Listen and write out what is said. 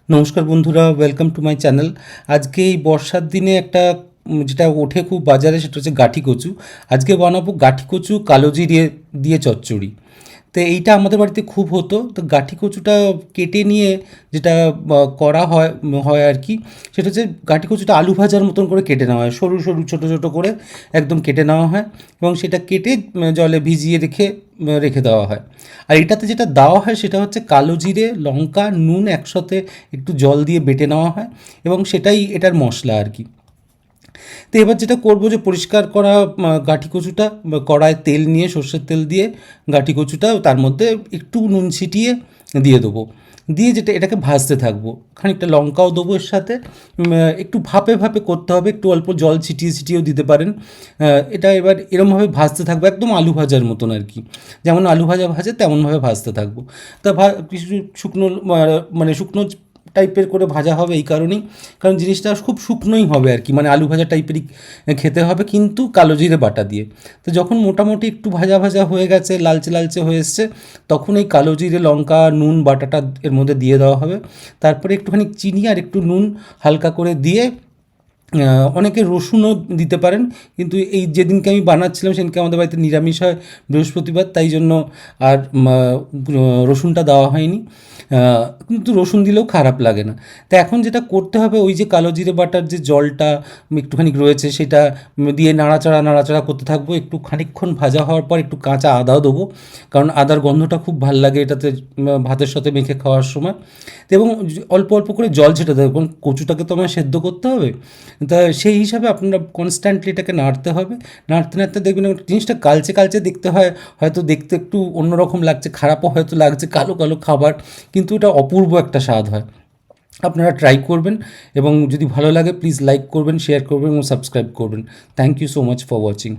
নমস্কার বন্ধুরা, welcome to my channel. আজকে এই বর্ষার দিনে একটা যেটা ওঠে খুব বাজারে, সেটা হচ্ছে গাঠি কচু। আজকে বানাবো গাঠি কচু কালো জিরে দিয়ে চচ্চড়ি। তো এইটা আমাদের বাড়িতে খুব হতো। তো গাঠি কচুটা কেটে নিয়ে যেটা করা হয় হয় আর কি, সেটা হচ্ছে গাঠি কচুটা আলু ভাজার মতন করে কেটে নেওয়া হয়, সরু সরু ছোটো ছোটো করে একদম কেটে নেওয়া হয় এবং সেটা কেটে জলে ভিজিয়ে রেখে দেওয়া হয়। আর এটাতে যেটা দেওয়া হয় সেটা হচ্ছে কালো জিরে, লঙ্কা, নুন একসাথে একটু জল দিয়ে বেটে নেওয়া হয় এবং সেটাই এটার মশলা আর কি। তো এবার যেটা করবো যে পরিষ্কার করা গাঁঠি কচুটা কড়ায় তেল নিয়ে, সর্ষের তেল দিয়ে গাঁঠি কচুটা তার মধ্যে একটু নুন ছিটিয়ে দিয়ে দেবো। দিয়ে যেটা এটাকে ভাজতে থাকবো, খানিকটা লঙ্কাও দেবো এর সাথে। একটু ভাপে ভাপে করতে হবে, একটু অল্প জল ছিটিয়ে ছিটিয়েও দিতে পারেন। এটা এবার এরমভাবে ভাজতে থাকবো, একদম আলু ভাজার মতন আর কি, যেমন আলু ভাজা ভাজে তেমনভাবে ভাজতে থাকবো। তা কিছু শুকনো মানে শুকনো টাইপের করে ভাজা হবে এই কারণেই, কারণ জিনিসটা খুব শুকনোই হবে আর কি, মানে আলু ভাজা টাইপেরই খেতে হবে, কিন্তু কালো জিরে বাটা দিয়ে। তো যখন মোটামুটি একটু ভাজা ভাজা হয়ে গেছে, লালচে লালচে হয়ে এসছে, তখন এই কালো জিরে, লঙ্কা, নুন বাটাটা এর মধ্যে দিয়ে দেওয়া হবে। তারপরে একটুখানি চিনি আর একটু নুন হালকা করে দিয়ে অনেকে রসুনও দিতে পারেন, কিন্তু এই যেদিনকে আমি বানাচ্ছিলাম সেদিনকে আমাদের বাড়িতে নিরামিষ হয়, বৃহস্পতিবার, তাই জন্য আর রসুনটা দেওয়া হয়নি। কিন্তু রসুন দিলেও খারাপ লাগে না। তো এখন যেটা করতে হবে, ওই যে কালো জিরে বাটার যে জলটা একটুখানি রয়েছে সেটা দিয়ে নাড়াচাড়া নাড়াচাড়া করতে থাকবো। একটু খানিকক্ষণ ভাজা হওয়ার পর একটু কাঁচা আদাও দেবো, কারণ আদার গন্ধটা খুব ভাল লাগে এটাতে ভাতের সাথে মেখে খাওয়ার সময়। এবং অল্প অল্প করে জল ছেটে দেবো, কারণ কচুটাকে তো আমার সেদ্ধ করতে হবে। তা সেই হিসাবে আপনারা কনস্ট্যান্টলি এটাকে নাড়তে হবে। নাড়তে নাড়তে দেখবেন জিনিসটা কালচে কালচে দেখতে হয়, হয়তো দেখতে একটু অন্যরকম লাগছে, খারাপও হয়তো লাগছে, কালো কালো খাবার, কিন্তু এটা অপূর্ব একটা স্বাদ হয়। আপনারা ট্রাই করবেন এবং যদি ভালো লাগে প্লিজ লাইক করবেন, শেয়ার করবেন এবং সাবস্ক্রাইব করবেন। Thank you so much for watching.